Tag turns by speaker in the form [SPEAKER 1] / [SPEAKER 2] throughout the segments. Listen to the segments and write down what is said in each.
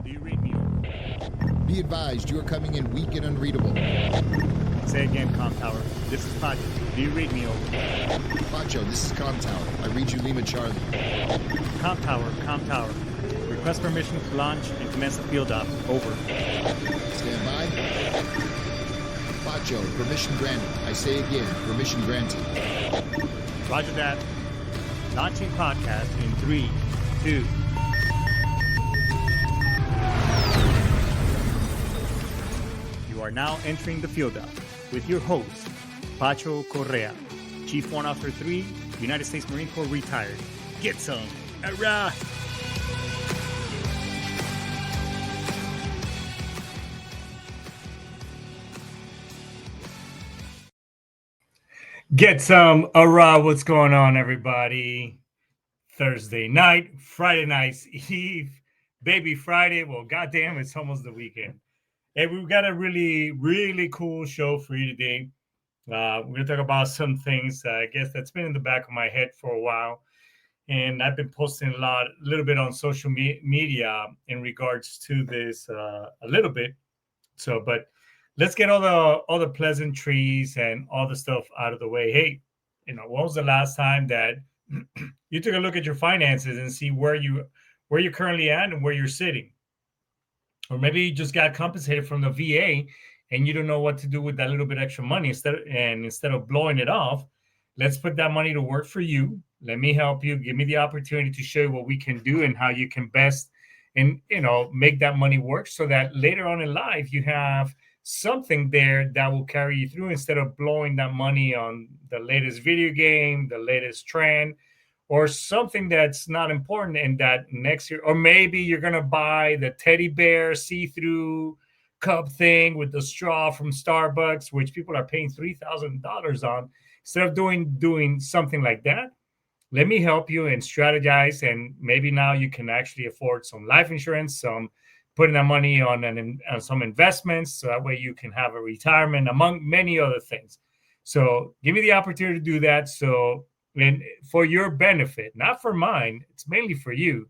[SPEAKER 1] Do you read me over?
[SPEAKER 2] Be advised, you are coming in weak and unreadable.
[SPEAKER 1] Say again, Com Tower. This is Pacho. Do you read me over?
[SPEAKER 2] Pacho, this is Com Tower. I read you Lima Charlie.
[SPEAKER 1] Com Tower, Com Tower. Request permission to launch and commence the field op. Over.
[SPEAKER 2] Stand by. Pacho, permission granted. I say again, permission granted.
[SPEAKER 1] Roger that. Launching podcast in 3, 2. You are now entering the field op with your host, Pacho Correa, Chief Warrant Officer 3, United States Marine Corps retired. Get some. Hurrah! Get some. Hurrah! What's going on, everybody? Thursday night, Friday night's Eve, baby Friday. Well, goddamn, it's almost the weekend. Hey, we've got a really, really cool show for you today. We're going to talk about some things, I guess, that's been in the back of my head for a while. And I've been posting a little bit on social media in regards to this a little bit. So, but let's get all the pleasantries and all the stuff out of the way. Hey, when was the last time that you took a look at your finances and see where you're currently at and where you're sitting? Or maybe you just got compensated from the VA and you don't know what to do with that little bit extra money. Instead of blowing it off, let's put that money to work for you. Let me help you. Give me the opportunity to show you what we can do and how you can best and make that money work so that later on in life you have something there that will carry you through instead of blowing that money on the latest video game, the latest trend, or something that's not important in that next year. Or maybe you're going to buy the teddy bear see-through cup thing with the straw from Starbucks, which people are paying $3,000 on. Instead of doing something like that, let me help you and strategize. And maybe now you can actually afford some life insurance, some putting that money on some investments, so that way you can have a retirement, among many other things. So give me the opportunity to do that. So, and for your benefit, not for mine, it's mainly for you,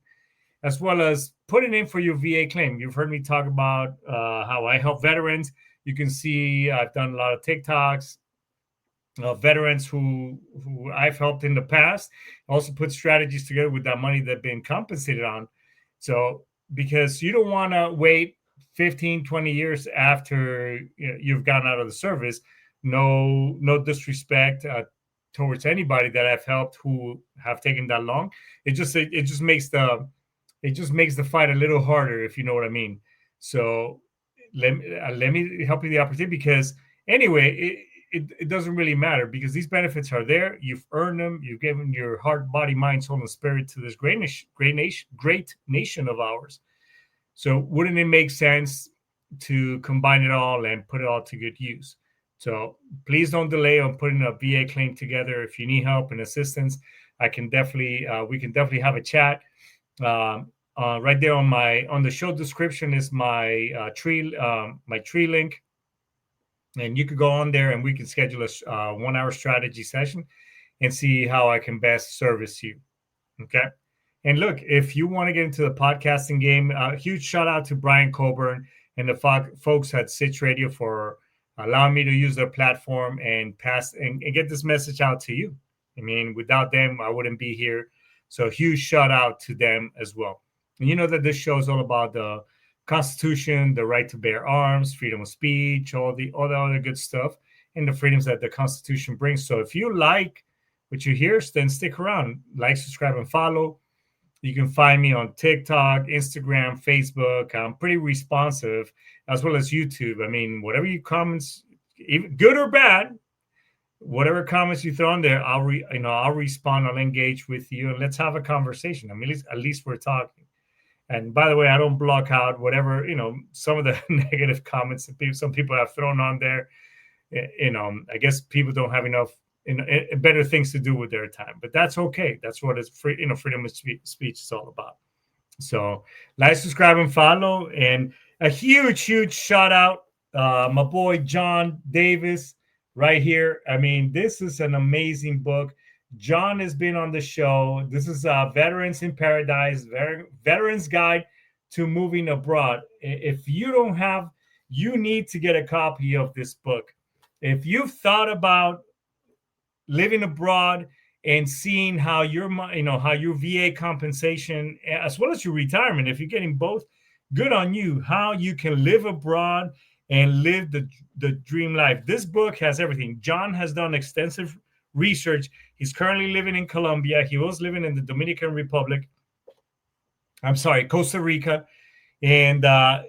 [SPEAKER 1] as well as putting in for your VA claim. You've heard me talk about how I help veterans. You can see I've done a lot of TikToks of veterans who I've helped in the past. Also put strategies together with that money they've been compensated on. So because you don't want to wait 15, 20 years after you've gotten out of the service. No disrespect towards anybody that I've helped who have taken that long. It just makes the fight a little harder, if you know what I mean. So let me help you the opportunity, because anyway, it doesn't really matter, because these benefits are there. You've earned them. You've given your heart, body, mind, soul, and spirit to this great nation of ours. So wouldn't it make sense to combine it all and put it all to good use? So please don't delay on putting a VA claim together. If you need help and assistance, we can definitely have a chat. Right there on the show description is my tree link. And you could go on there and we can schedule a 1-hour strategy session and see how I can best service you. Okay. And look, if you want to get into the podcasting game, a huge shout out to Brian Coburn and the folks at Sitch Radio for allowing me to use their platform and get this message out to you. I mean, without them, I wouldn't be here. So huge shout out to them as well. And you know that this show is all about the Constitution, the right to bear arms, freedom of speech, all the other good stuff, and the freedoms that the Constitution brings. So if you like what you hear, then stick around. Like, subscribe, and follow. You can find me on TikTok, Instagram, Facebook. I'm pretty responsive, as well as YouTube. I mean, whatever you comments, even good or bad, whatever comments you throw on there, I'll respond. I'll engage with you, and let's have a conversation. I mean, at least we're talking. And by the way, I don't block out whatever, some of the negative comments that some people have thrown on there. I guess people don't have enough better things to do with their time, but that's okay. That's what it's free, freedom of speech is all about. So like, subscribe, and follow. And a huge shout out, my boy, John Davis right here. I mean, this is an amazing book. John has been on the show. This is Veterans in Paradise, Veterans Guide to moving abroad. If you don't have, you need to get a copy of this book. If you've thought about living abroad and seeing how your how your VA compensation as well as your retirement, if you're getting both, good on you. How you can live abroad and live the dream life. This book has everything. John has done extensive research. He's currently living in Colombia. He was living in the Dominican Republic. I'm sorry, Costa Rica. And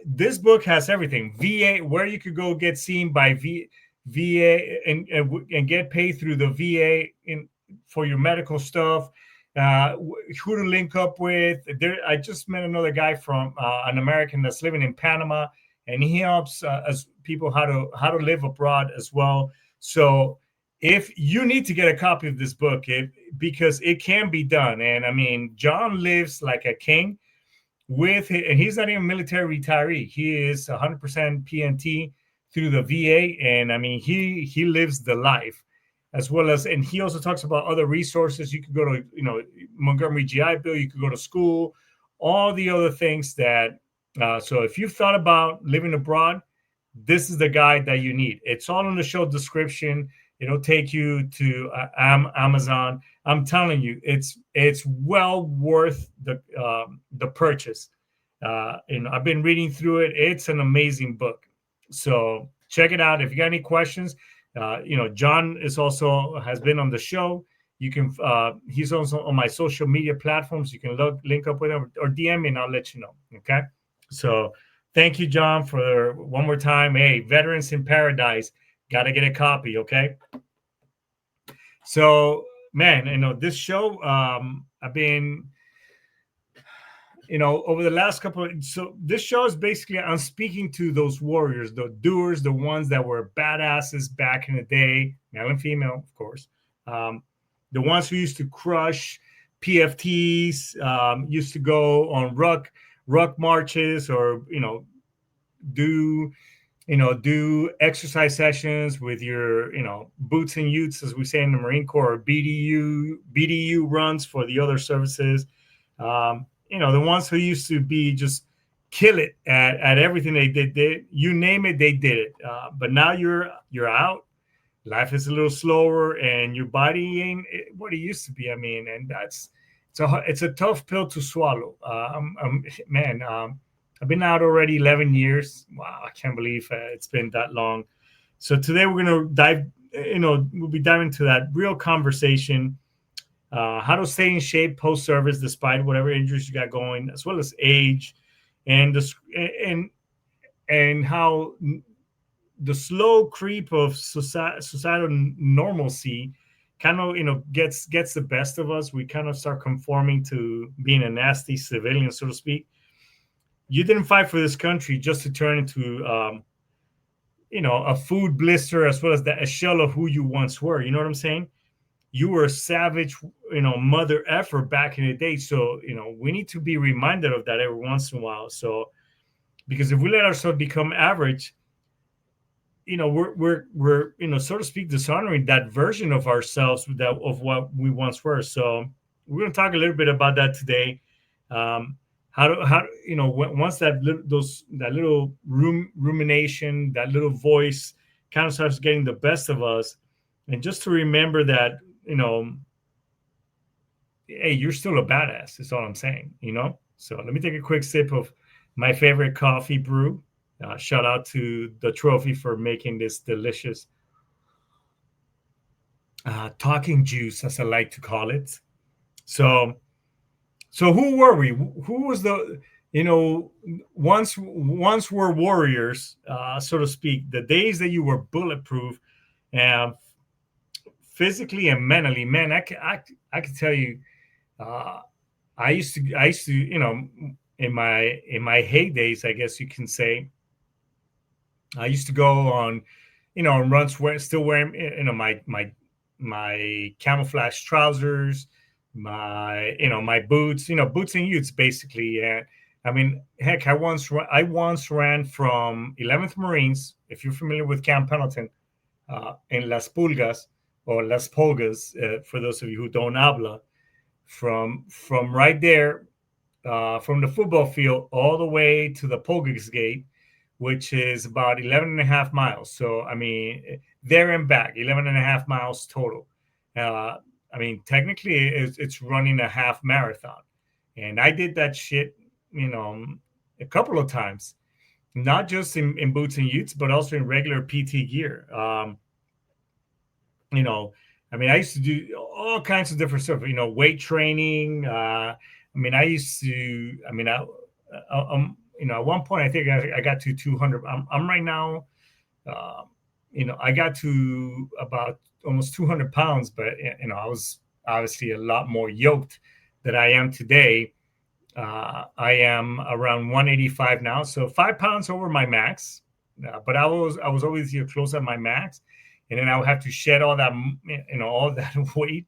[SPEAKER 1] this book has everything. VA, where you could go get seen by VA and get paid through the VA for your medical stuff. Who to link up with. I just met another guy from an American that's living in Panama, and he helps as people how to live abroad as well. So if you need to get a copy of this book, because it can be done. And I mean, John lives like a king. And he's not even a military retiree. He is 100% PNT through the VA, and I mean he lives the life, as well as, and he also talks about other resources. You could go to Montgomery GI Bill. You could go to school, all the other things that. So if you've thought about living abroad, this is the guide that you need. It's all in the show description. It'll take you to Amazon. I'm telling you, it's well worth the purchase. I've been reading through it. It's an amazing book. So check it out. If you got any questions, John has been on the show. You can he's also on my social media platforms. You can link up with him or DM me, and I'll let you know. Okay. So thank you, John, for one more time. Hey, Veterans in Paradise. Got to get a copy, okay? So, man, this show, I've been, over the last so this show is basically, I'm speaking to those warriors, the doers, the ones that were badasses back in the day, male and female, of course. The ones who used to crush PFTs, used to go on ruck marches, or, do exercise sessions with your, boots and utes, as we say in the Marine Corps, or BDU runs for the other services. The ones who used to be just kill it at everything they did. You name it, they did it. But now you're out. Life is a little slower, and your body ain't what it used to be. I mean, and it's a tough pill to swallow. I've been out already 11 years. Wow, I can't believe it's been that long. So today we're going to dive, we'll be diving into that real conversation, how to stay in shape post-service despite whatever injuries you got going, as well as age, and how the slow creep of societal normalcy kind of gets the best of us. We kind of start conforming to being a nasty civilian, so to speak. You didn't fight for this country just to turn into, a food blister, as well as a shell of who you once were. You know what I'm saying? You were a savage, mother effer back in the day. So, we need to be reminded of that every once in a while. So, because if we let ourselves become average, we're so to speak, dishonoring that version of ourselves of what we once were. So we're going to talk a little bit about that today. Once that little rumination, that little voice kind of starts getting the best of us, and just to remember that, hey, you're still a badass. That's all I'm saying, So let me take a quick sip of my favorite coffee brew. Shout out to the trophy for making this delicious talking juice, as I like to call it. So who were we? Who was the, once we're warriors, so to speak, the days that you were bulletproof, physically and mentally, man, I can tell you, I used to, in my heydays, I guess you can say, I used to go on, runs still wearing, my camouflage trousers, my boots, boots and utes, basically. And I mean, heck, I once ran from 11th Marines, if you're familiar with Camp Pendleton, in Las Pulgas, or Las Pulgas, for those of you who don't habla, from right there from the football field all the way to the Polgix gate, which is about 11 and a half miles. So, I mean, there and back, 11 and a half miles total. I mean, technically, it's running a half marathon. And I did that shit, a couple of times, not just in boots and utes, but also in regular PT gear. I mean, I used to do all kinds of different stuff, weight training. I mean, I used to, I mean, at one point, I think I got to 200. I'm right now, I got to about almost 200 pounds, but, I was obviously a lot more yoked than I am today. I am around 185 now, so 5 pounds over my max. But I was always close at my max, and then I would have to shed all that, all that weight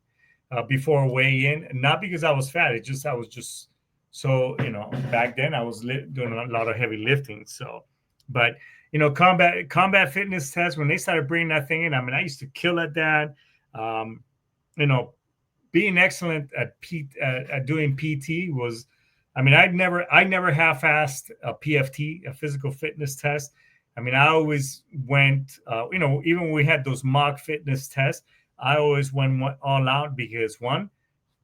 [SPEAKER 1] before weigh in. Not because I was fat; I was just so back then I was doing a lot of heavy lifting. So, but combat fitness tests, when they started bringing that thing in, I mean, I used to kill at that. Being excellent at doing PT was. I mean, I never half-assed a PFT, a physical fitness test. I mean, I always went, even when we had those mock fitness tests, I always went all out because one,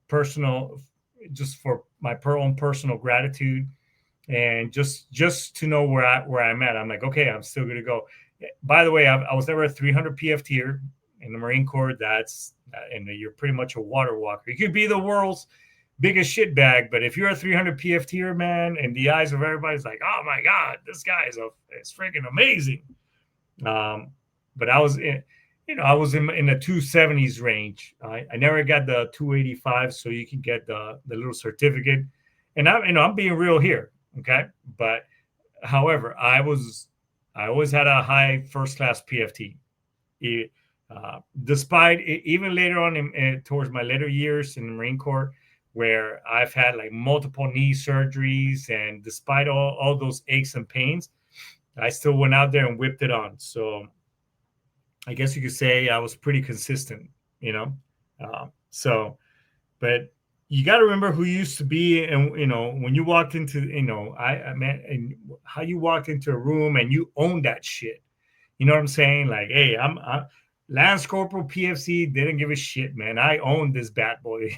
[SPEAKER 1] personal, just for my own personal gratitude, and just to know where I'm at. I'm like, okay, I'm still going to go. By the way, I was never a 300 PFTer in the Marine Corps. And you're pretty much a water walker. You could be the world's biggest shit bag, but if you're a 300 PFTer, man, in the eyes of everybody's like, oh my god, this guy is freaking amazing. But I was in the 270s range. I never got the 285, so you can get the little certificate. And I'm being real here, okay? But however, I always had a high first class PFT. Despite even later on towards my later years in the Marine Corps, where I've had like multiple knee surgeries, and despite all those aches and pains, I still went out there and whipped it on. So I guess you could say I was pretty consistent, but you got to remember who you used to be. And, when you walked into, and how you walked into a room and you owned that shit. You know what I'm saying? Like, hey, I'm Lance Corporal PFC, didn't give a shit, man. I owned this bad boy,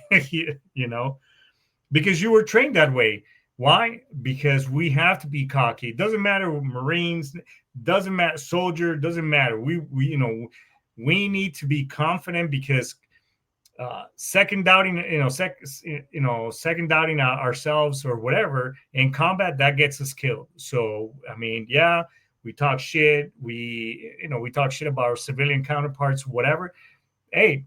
[SPEAKER 1] because you were trained that way. Why? Because we have to be cocky. It doesn't matter, Marines, doesn't matter, soldier, doesn't matter. We need to be confident, because second doubting ourselves or whatever in combat, that gets us killed. So, I mean, yeah. We talk shit. We talk shit about our civilian counterparts, whatever. Hey,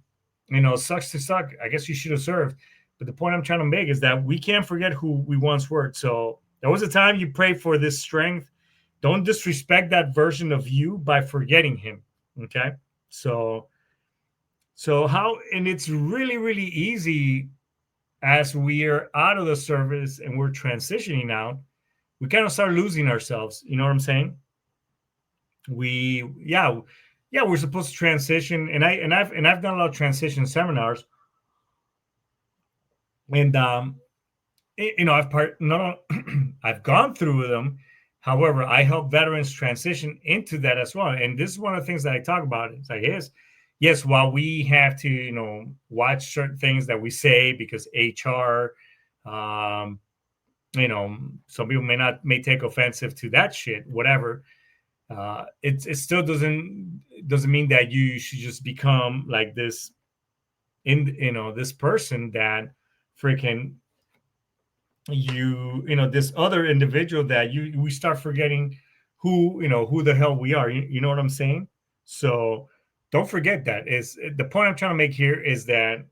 [SPEAKER 1] sucks to suck. I guess you should have served. But the point I'm trying to make is that we can't forget who we once were. So there was a time you prayed for this strength. Don't disrespect that version of you by forgetting him. Okay. So how, and it's really, really easy as we are out of the service and we're transitioning out, we kind of start losing ourselves. You know what I'm saying? We're supposed to transition, and I've done a lot of transition seminars, and I've gone through them. However, I help veterans transition into that as well, and this is one of the things that I talk about. It's like, yes, while we have to watch certain things that we say, because HR, some people may take offensive to that shit, whatever. It still doesn't mean that you should just become like this this person that freaking this other individual that we start forgetting who the hell we are. You know what I'm saying? So don't forget that. Is the point I'm trying to make here, is that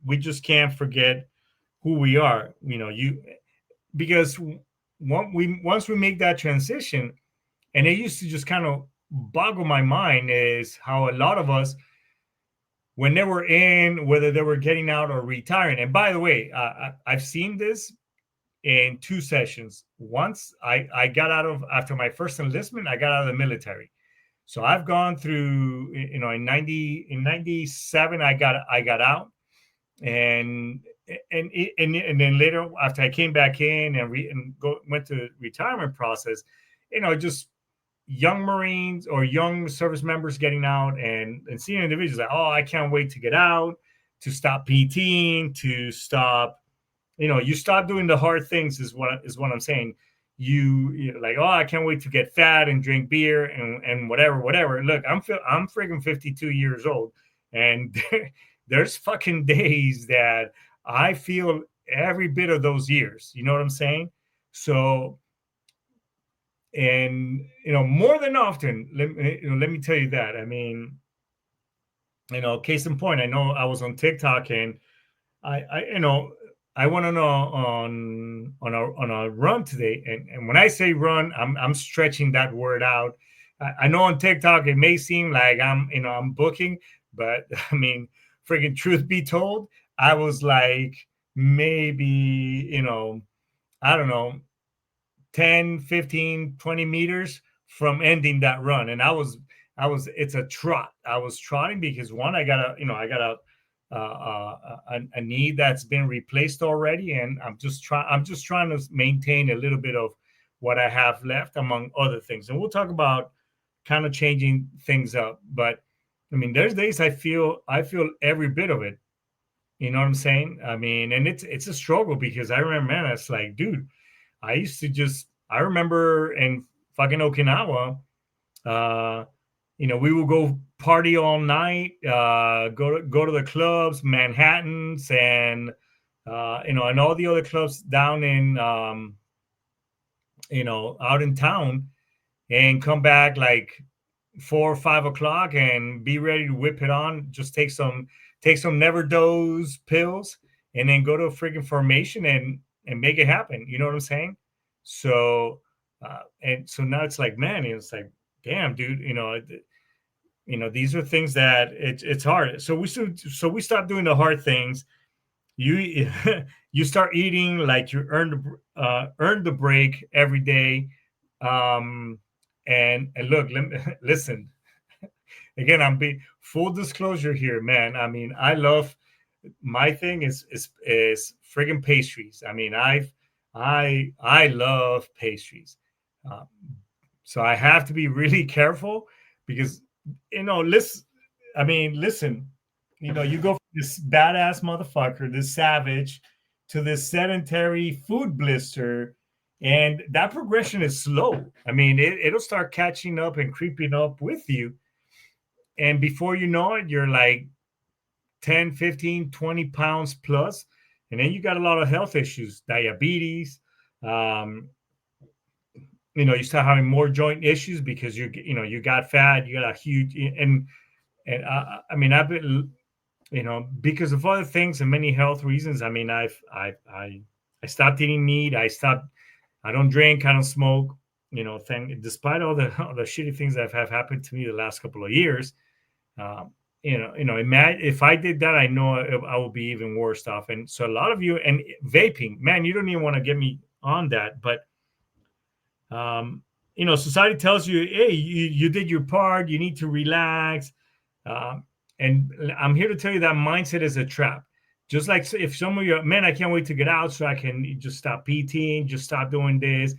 [SPEAKER 1] we just can't forget who we are. Because once we make that transition. And it used to just kind of boggle my mind, is how a lot of us, when they were in, whether they were getting out or retiring. And by the way, I've seen this in 2 sessions. Once I got after my first enlistment, I got out of the military. So I've gone through, in 97, I got out. And and then later after I came back in and went to the retirement process, just young Marines or young service members getting out and seeing individuals like, oh, I can't wait to get out, to stop PTing, to stop, you stop doing the hard things is what I'm saying. You're like, oh, I can't wait to get fat and drink beer and whatever. Look, I'm freaking 52 years old, and there's fucking days that I feel every bit of those years. You know what I'm saying? So, and more than often, let me tell you that. I mean, case in point, I know I was on TikTok and I I went on a run today, and when I say run, I'm stretching that word out. I know on TikTok it may seem like I'm booking, but I mean, freaking truth be told, I was like maybe I don't know 10, 15, 20 meters from ending that run. And it's a trot. I was trotting because one, I got a knee that's been replaced already. And I'm just trying to maintain a little bit of what I have left among other things. And we'll talk about kind of changing things up. But I mean, there's days I feel every bit of it. You know what I'm saying? I mean, and it's a struggle because I remember, man, it's like, dude, I remember in fucking Okinawa, we would go party all night, go to the clubs, Manhattans, and and all the other clubs down in, out in town, and come back like 4 or 5 o'clock and be ready to whip it on. Just take some never dose pills and then go to a freaking formation and make it happen. You know what I'm saying? So and so now it's like, man, it's like, damn, dude, these are things that it's hard. So we stop doing the hard things. You you start eating like you earn the break every day. And look, listen. Again, I'm being full disclosure here, man. I mean, I love my thing is friggin' pastries. I mean, I love pastries, uh, so I have to be really careful because listen. I mean, listen. You go from this badass motherfucker, this savage, to this sedentary food blister, and that progression is slow. I mean, it'll start catching up and creeping up with you, and before you know it, you're like 10, 15, 20 pounds plus. And then you got a lot of health issues, diabetes. You start having more joint issues because you got fat, you got a huge, I mean, I've been, because of other things and many health reasons. I mean, I stopped eating meat. I don't drink, I don't smoke, despite all the shitty things that have happened to me the last couple of years. Imagine if I did that, I know I will be even worse off. And so a lot of you, and vaping, man, you don't even want to get me on that, but society tells you, hey, you did your part, you need to relax. And I'm here to tell you that mindset is a trap. Just like if some of you, man, I can't wait to get out so I can just stop PTing, just stop doing this.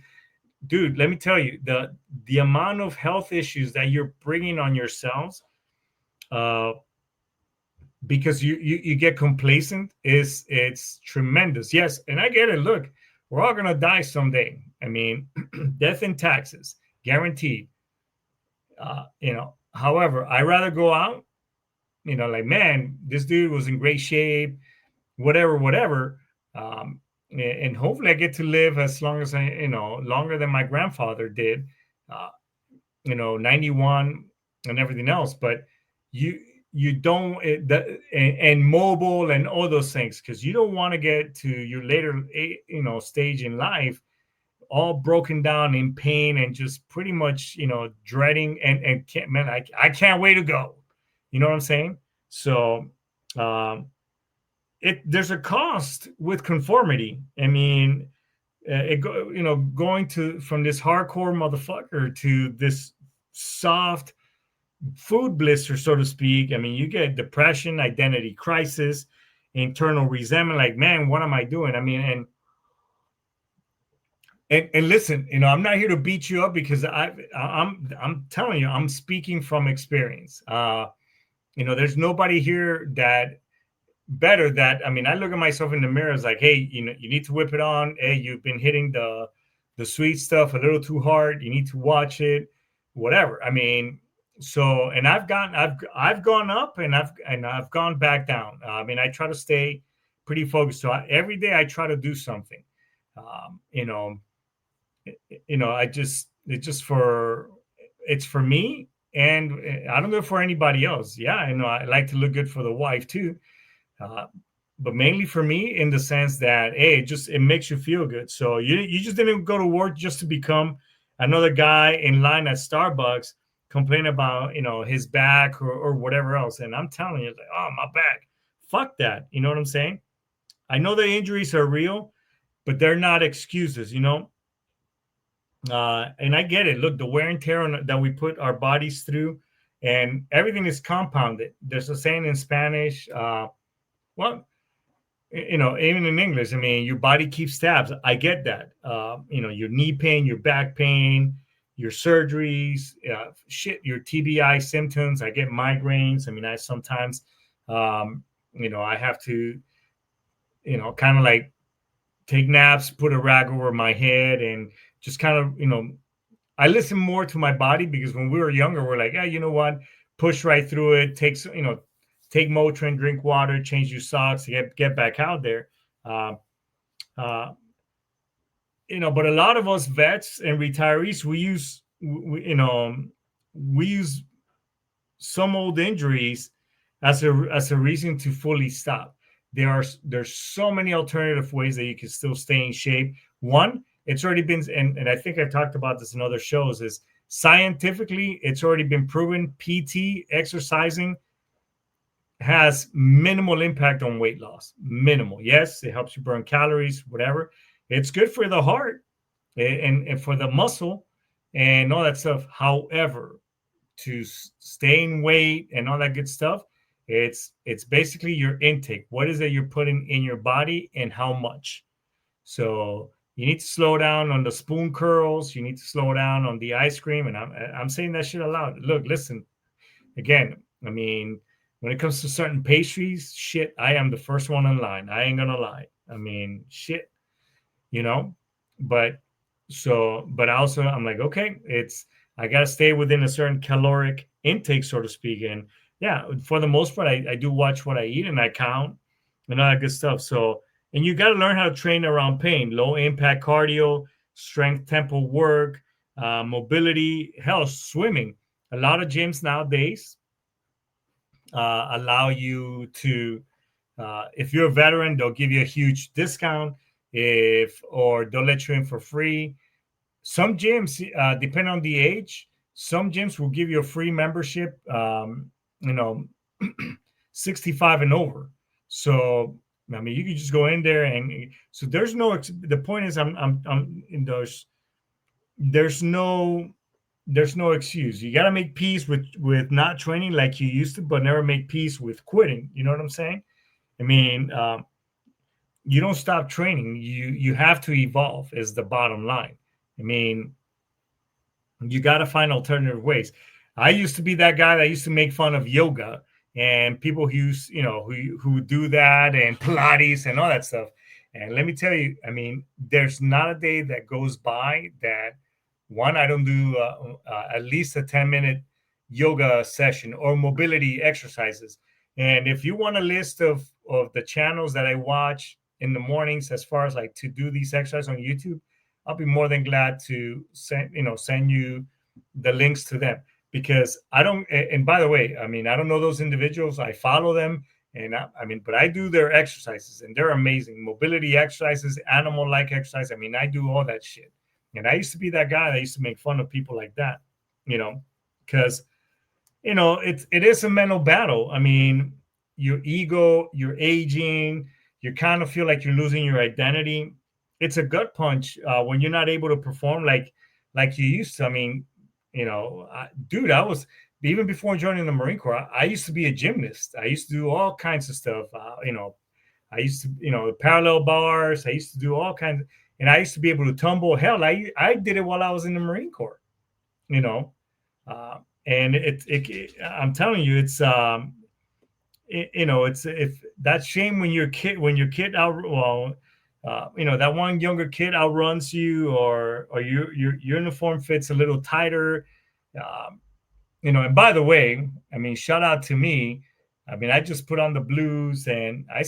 [SPEAKER 1] Dude, let me tell you, the amount of health issues that you're bringing on yourselves, because you get complacent, it's tremendous. Yes, and I get it. Look, we're all gonna die someday. I mean, death and taxes guaranteed. However, I rather go out. Like, man, this dude was in great shape, whatever. And hopefully I get to live as long as longer than my grandfather did. 91 and everything else. But you don't and mobile and all those things, because you don't want to get to your later stage in life all broken down in pain and just pretty much dreading and can't, man, I can't wait to go. You know what I'm saying? So there's a cost with conformity. I mean, going from this hardcore motherfucker to this soft food blister, so to speak. I mean, you get depression, identity crisis, internal resentment, like, man, what am I doing? I mean, and listen, I'm not here to beat you up, because I'm telling you, I'm speaking from experience. There's nobody here that better that, I mean, I look at myself in the mirror, it's like, hey, you need to whip it on. Hey, you've been hitting the sweet stuff a little too hard. You need to watch it, whatever. I mean, so, and I've gone up, and I've gone back down. I mean, I try to stay pretty focused. So every day I try to do something. Um, you know, it's for me, and I don't do it for anybody else. Yeah, I know I like to look good for the wife too, uh, but mainly for me, in the sense that, hey, it makes you feel good. So you just didn't go to work just to become another guy in line at Starbucks, complain about his back, or whatever else. And I'm telling you, like, oh, my back, fuck that. You know what I'm saying? I know the injuries are real, but they're not excuses. And I get it. Look, the wear and tear that we put our bodies through, and everything is compounded. There's a saying in Spanish. Well, even in English, I mean, your body keeps tabs. I get that. Your knee pain, your back pain, your surgeries, your TBI symptoms. I get migraines. I mean, I sometimes, I have to, kind of like take naps, put a rag over my head, and just kind of, I listen more to my body, because when we were younger, we're like, yeah, you know what, push right through it. Take Motrin, drink water, change your socks, get back out there. Uh, uh, but a lot of us vets and retirees, we use some old injuries as a reason to fully stop. There's so many alternative ways that you can still stay in shape. One, it's already been, and I think I've talked about this in other shows, is scientifically, it's already been proven PT, exercising, has minimal impact on weight loss. Minimal. Yes, it helps you burn calories, whatever. It's good for the heart and for the muscle and all that stuff. However, to stay in weight and all that good stuff, it's basically your intake. What is it you're putting in your body, and how much? So you need to slow down on the spoon curls. You need to slow down on the ice cream. And I'm saying that shit aloud. Look, listen, again, I mean, when it comes to certain pastries, shit, I am the first one in line. I ain't gonna lie. I mean, shit, you know. But also I'm like, okay, I gotta stay within a certain caloric intake, so to speak. And yeah, for the most part, I do watch what I eat, and I count and all that good stuff. So, and you got to learn how to train around pain, low impact cardio, strength tempo work, mobility, hell, swimming. A lot of gyms nowadays allow you to, if you're a veteran, they'll give you a huge discount, or they'll let you in for free. Some gyms, depending on the age, some gyms will give you a free membership, 65 and over. So, I mean, you can just go in there, and so there's no, the point is, I'm in those, there's no excuse. You got to make peace with not training like you used to, but never make peace with quitting. You know what I'm saying? I mean, you don't stop training. You have to evolve, is the bottom line. I mean, you got to find alternative ways. I used to be that guy that used to make fun of yoga and people who do that, and Pilates and all that stuff. And let me tell you, I mean, there's not a day that goes by that, one, I don't do at least a 10-minute yoga session or mobility exercises. And if you want a list of the channels that I watch in the mornings, as far as like to do these exercises on YouTube, I'll be more than glad to send you the links to them, because I don't. And by the way, I mean, I don't know those individuals. I follow them, and but I do their exercises, and they're amazing. Mobility exercises, animal-like exercise. I mean, I do all that shit. And I used to be that guy that used to make fun of people like that, because it is a mental battle. I mean, your ego, you're aging, you kind of feel like you're losing your identity. It's a gut punch when you're not able to perform like you used to. I mean, dude, I was, even before joining the Marine Corps, I used to be a gymnast. I used to do all kinds of stuff, I used to, parallel bars. I used to do all kinds, and I used to be able to tumble. Hell, I did it while I was in the Marine Corps, you know, and I'm telling you, it's it's if that shame when your kid out well, that one younger kid outruns you, or your uniform fits a little tighter. Um, and by the way, I mean, shout out to me. I mean, I just put on the blues and I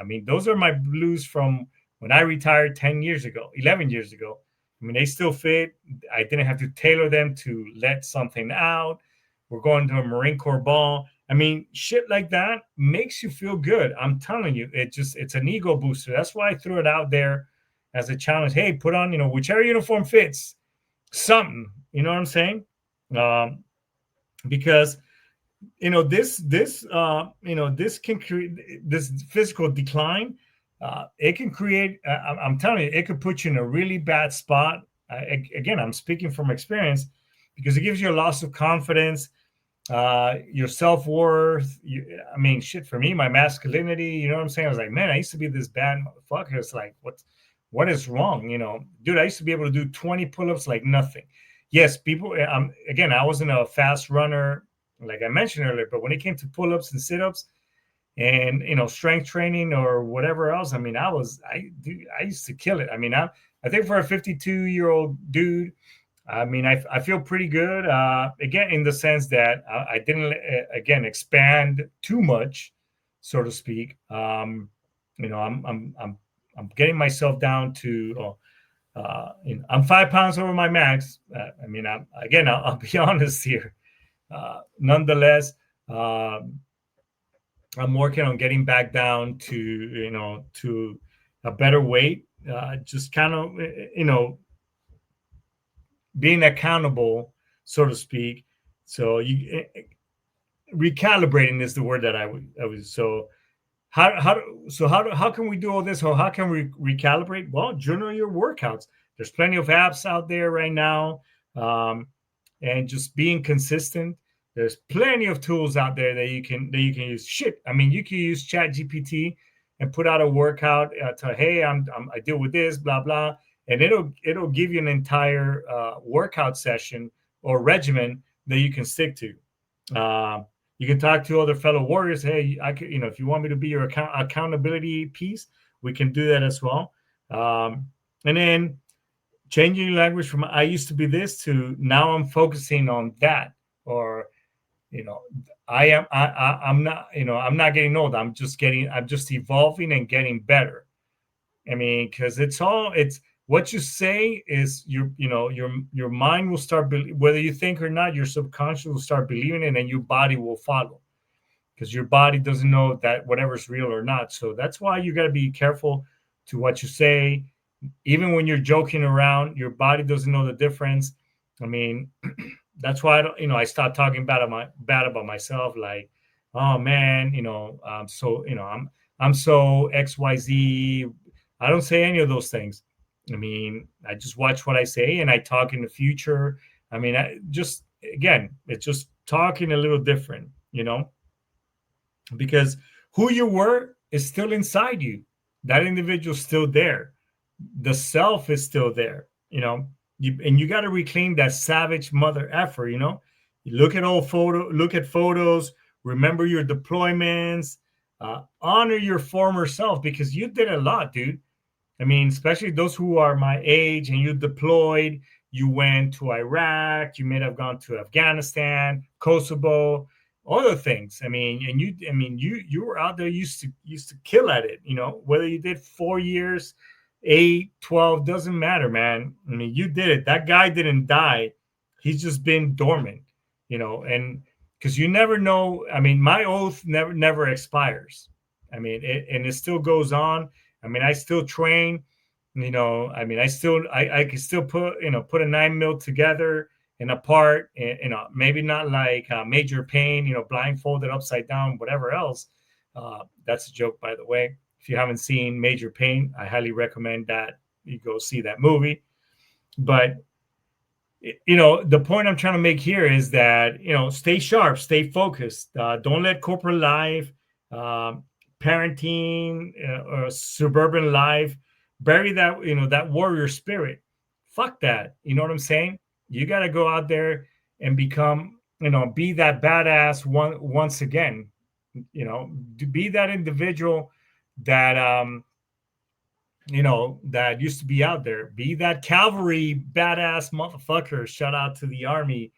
[SPEAKER 1] mean, those are my blues from when I retired 10 years ago, 11 years ago. I mean, they still fit. I didn't have to tailor them to let something out. We're going to a Marine Corps ball. I mean, shit like that makes you feel good. I'm telling you, it's an ego booster. That's why I threw it out there as a challenge. Hey, put on, whichever uniform fits something. You know what I'm saying? Um, because this can create this physical decline. It can create, I'm telling you, it could put you in a really bad spot. Again, I'm speaking from experience, because it gives you a loss of confidence, your self-worth. I mean, shit, for me, my masculinity, you know what I'm saying? I was like, man, I used to be this bad motherfucker. It's like, what is wrong? Dude, I used to be able to do 20 pull-ups like nothing. Yes, people, again, I wasn't a fast runner, like I mentioned earlier, but when it came to pull-ups and sit-ups and, strength training or whatever else, I mean, I used to kill it. I mean, I think for a 52-year-old dude, I mean, I feel pretty good. Again, in the sense that I didn't, again, expand too much, so to speak. I'm getting myself down to, I'm 5 pounds over my max. I mean, I'll be honest here. Nonetheless, I'm working on getting back down to a better weight. Just kind of, being accountable, so to speak. So recalibrating is the word that I was. So how can we do all this? Or how can we recalibrate? Well, journal your workouts. There's plenty of apps out there right now, and just being consistent. There's plenty of tools out there that you can use. Shit, I mean, you can use Chat GPT and put out a workout. Hey, I deal with this, blah blah, and it'll give you an entire workout session or regimen that you can stick to. You can talk to other fellow warriors. Hey, I could, if you want me to be your accountability piece, we can do that as well. And then changing your language from "I used to be this" to "now I'm focusing on that," or I'm not, I'm not getting old. I'm just evolving and getting better. I mean, because it's what you say is your mind will start, whether you think or not, your subconscious will start believing it, and your body will follow, because your body doesn't know that whatever's real or not. So that's why you got to be careful to what you say. Even when you're joking around, your body doesn't know the difference. I mean, that's why I stopped talking bad about myself. Like, oh man, I'm so I'm so XYZ. I don't say any of those things. I mean, I just watch what I say, and I talk in the future. I mean, it's just talking a little different, because who you were is still inside you. That individual's still there. The self is still there, and you got to reclaim that savage mother effer. You look at photos, remember your deployments, honor your former self, because you did a lot, dude. I mean, especially those who are my age and you deployed, you went to Iraq, you may have gone to Afghanistan, Kosovo, other things. I mean, and you were out there, used to kill at it, whether you did 4 years, 8, 12, doesn't matter, man. I mean, you did it. That guy didn't die. He's just been dormant, and because you never know. I mean, my oath never expires. I mean, it still goes on. I mean, I still train, I mean, I can still put a 9 mil together and apart, and, maybe not like Major Pain, blindfolded upside down, whatever else. That's a joke, by the way. If you haven't seen Major Pain, I highly recommend that you go see that movie. But, the point I'm trying to make here is that, stay sharp, stay focused. Don't let corporate life parenting or suburban life, bury that, that warrior spirit. Fuck that. You know what I'm saying? You got to go out there and become, be that badass once again, to be that individual that, that used to be out there. Be that cavalry badass motherfucker. Shout out to the army,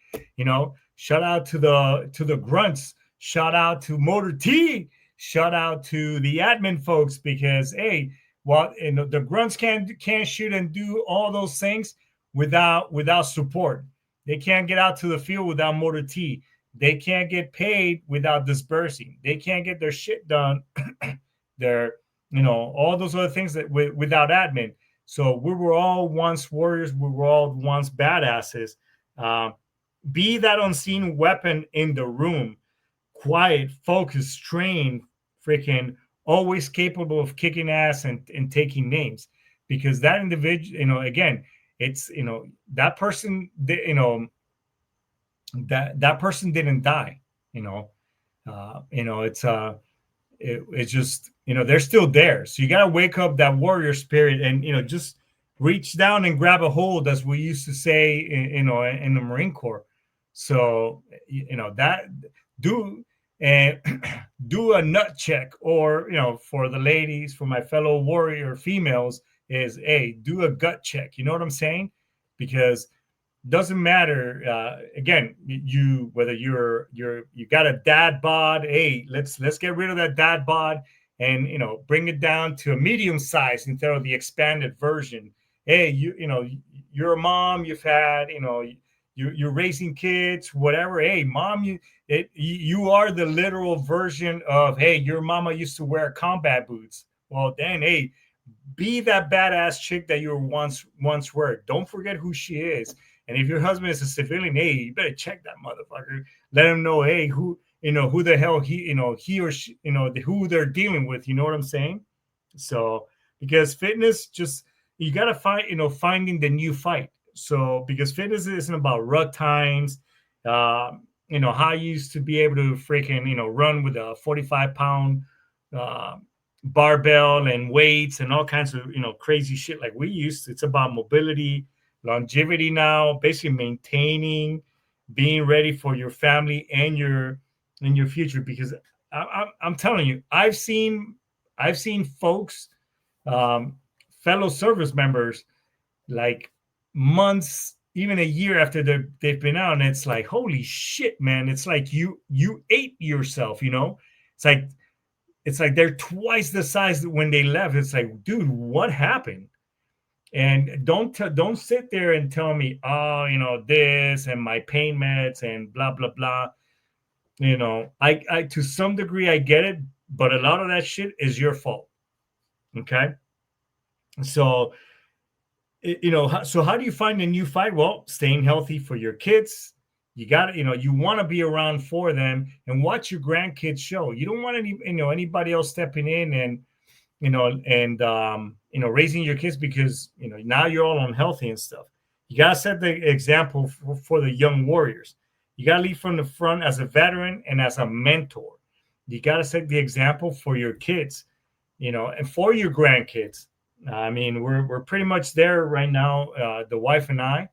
[SPEAKER 1] shout out to the grunts, shout out to Motor T, shout out to the admin folks, because hey, the grunts can't shoot and do all those things without support. They can't get out to the field without Motor T. They can't get paid without dispersing. They can't get their shit done. their all those other things that without admin. So we were all once warriors. We were all once badasses. Be that unseen weapon in the room, quiet, focused, trained, freaking always capable of kicking ass and taking names, because that individual, again, it's, that person, that person didn't die, it's just, they're still there. So you got to wake up that warrior spirit and, just reach down and grab a hold, as we used to say, in the Marine Corps. So, that do and do a nut check, or, for the ladies, for my fellow warrior females, is, hey, do a gut check. You know what I'm saying? Because doesn't matter, again, whether you got a dad bod, hey, let's get rid of that dad bod and bring it down to a medium size instead of the expanded version. Hey, you're a mom, you've had, you're raising kids, whatever. Hey, mom, you are the literal version of, hey, your mama used to wear combat boots. Well, then, hey, be that badass chick that you were once were. Don't forget who she is. And if your husband is a civilian, hey, you better check that motherfucker. Let him know, hey, who the hell he or she, who they're dealing with. You know what I'm saying? So, because fitness, just, you got to find, finding the new fight. So, because fitness isn't about rut times, how I used to be able to freaking, run with a 45-pound barbell and weights and all kinds of, crazy shit like we used to. It's about mobility, longevity now, basically maintaining, being ready for your family and your future. Because I'm telling you, I've seen folks, fellow service members, like months, even a year after they've been out, and it's like, holy shit, man! It's like you ate yourself. It's like they're twice the size when they left. It's like, dude, what happened? And don't sit there and tell me, oh, this and my pain meds and blah blah blah. I to some degree I get it, but a lot of that shit is your fault. Okay, so so how do you find a new fight? Well, staying healthy for your kids. You got to, you want to be around for them and watch your grandkids show. You don't want anybody else stepping in and raising your kids, because now you're all unhealthy and stuff. You gotta set the example for the young warriors. You gotta lead from the front as a veteran and as a mentor. You gotta set the example for your kids, and for your grandkids. I mean, we're pretty much there right now, the wife and I,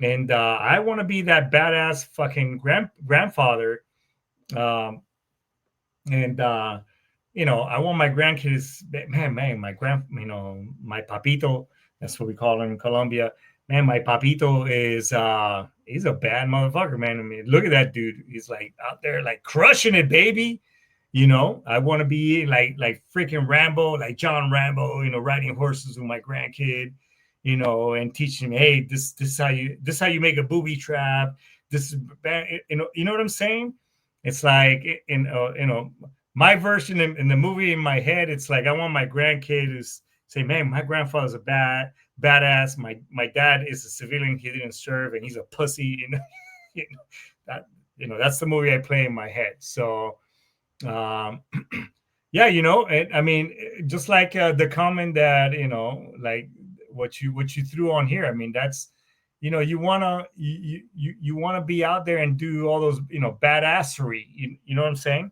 [SPEAKER 1] and I want to be that badass fucking grandfather, and I want my grandkids, man, my papito, that's what we call him in Colombia. Man, my papito is, he's a bad motherfucker, man. I mean, look at that dude. He's like out there, like crushing it, baby. I want to be like freaking Rambo, like John Rambo, riding horses with my grandkid, and teaching him, hey, this is how you make a booby trap. This is, you know what I'm saying? It's like, my version in the movie in my head, it's like I want my grandkid to say, man, my grandfather's a badass. My dad is a civilian. He didn't serve and he's a pussy. That's the movie I play in my head. So, yeah, I mean, just like the comment that, like what you threw on here. I mean, that's, you want to be out there and do all those, badassery, you know what I'm saying?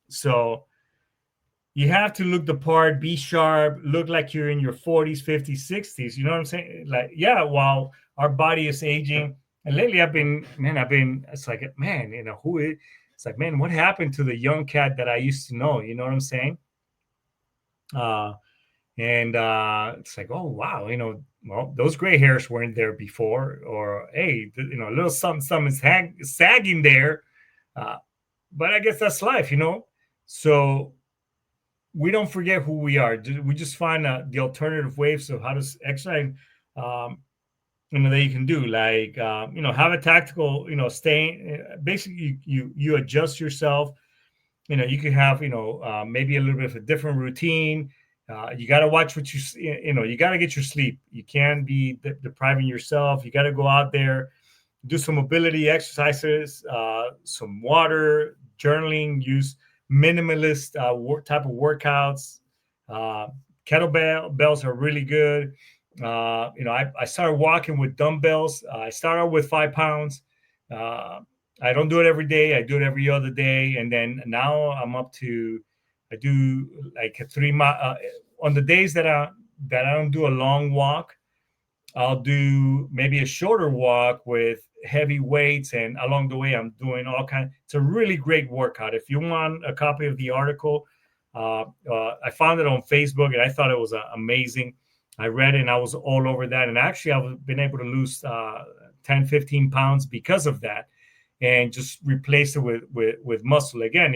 [SPEAKER 1] So you have to look the part, be sharp, look like you're in your 40s, 50s, 60s. You know what I'm saying? Like, yeah, while our body is aging. And lately it's like, man, it's like, man, what happened to the young cat that I used to know? You know what I'm saying? And it's like, oh, wow, well, those gray hairs weren't there before, or hey, a little something is sagging there. But I guess that's life. So we don't forget who we are. We just find the alternative ways of how to exercise, that you can do. Like, have a tactical, staying. Basically, you adjust yourself. You can have, maybe a little bit of a different routine. You got to watch what you got to get your sleep. You can't be depriving yourself. You got to go out there, do some mobility exercises, some water, journaling, use minimalist type of workouts. Kettlebells are really good. I started walking with dumbbells. I started with 5 pounds. I don't do it every day. I do it every other day. And then now I'm up to, I do like a 3 mile on the days that I don't do a long walk. I'll do maybe a shorter walk with heavy weights, and along the way, I'm doing all kinds. It's a really great workout. If you want a copy of the article, I found it on Facebook, and I thought it was amazing. I read it, and I was all over that. And actually, I've been able to lose 10, 15 pounds because of that, and just replace it with muscle. Again,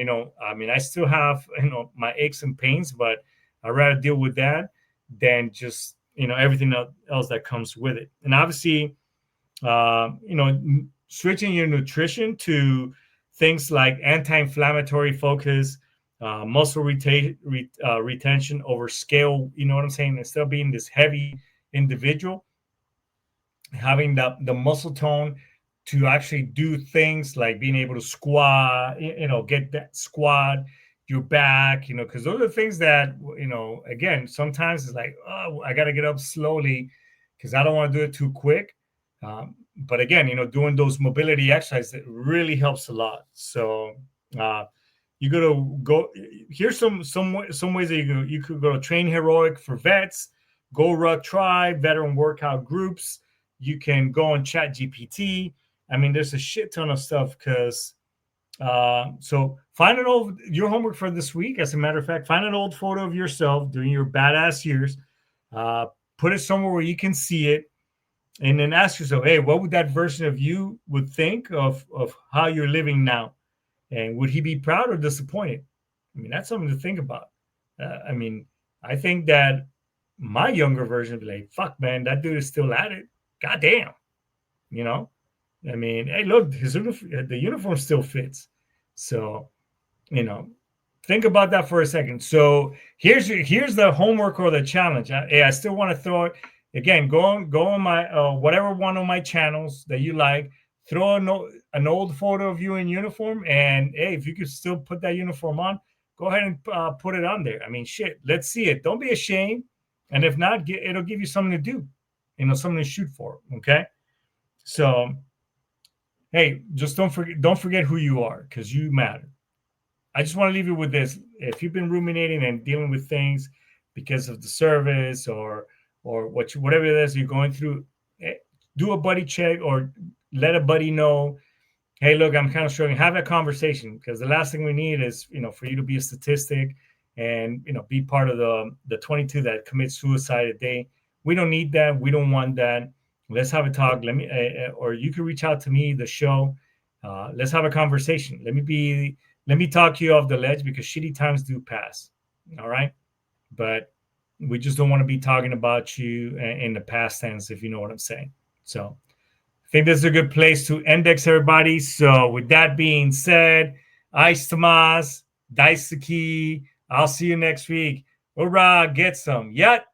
[SPEAKER 1] I still have, my aches and pains, but I'd rather deal with that than just, everything else that comes with it. And obviously, switching your nutrition to things like anti-inflammatory focus, muscle retention over scale. You know what I'm saying? Instead of being this heavy individual, having the muscle tone to actually do things like being able to squat, get that squat, your back, because those are the things that, again, sometimes it's like, oh, I got to get up slowly because I don't want to do it too quick. But again, doing those mobility exercises, it really helps a lot. So you got to go. Here's some ways that you could go to Train Heroic for vets, Go Ruck Tribe, veteran workout groups. You can go on Chat GPT. I mean, there's a shit ton of stuff because. So find your homework for this week. As a matter of fact, find an old photo of yourself during your badass years. Put it somewhere where you can see it, and then ask yourself, hey, what would that version of you would think of how you're living now? And would he be proud or disappointed? I mean, that's something to think about. I think that my younger version would be like, fuck, man, that dude is still at it. Goddamn. I mean, hey, look, the uniform still fits. So, think about that for a second. So here's the homework or the challenge. I still want to throw it again. Go on my whatever one of my channels that you like. Throw an old photo of you in uniform, and hey, if you could still put that uniform on, go ahead and put it on there. I mean, shit, let's see it. Don't be ashamed. And if not, it'll give you something to do. Something to shoot for. Okay. So, hey, just don't forget who you are, because you matter. I just want to leave you with this. If you've been ruminating and dealing with things because of the service or whatever it is you're going through, do a buddy check or let a buddy know, hey, look, I'm kind of struggling. Have a conversation, because the last thing we need is, for you to be a statistic and, be part of the 22 that commit suicide a day. We don't need that. We don't want that. Let's have a talk. Or you can reach out to me, the show. Let's have a conversation. Let me talk you off the ledge, because shitty times do pass. All right. But we just don't want to be talking about you in the past tense, if you know what I'm saying. So I think this is a good place to index everybody. So with that being said, Ice Tomas, Daisuke, I'll see you next week. Hoorah, get some. Yet.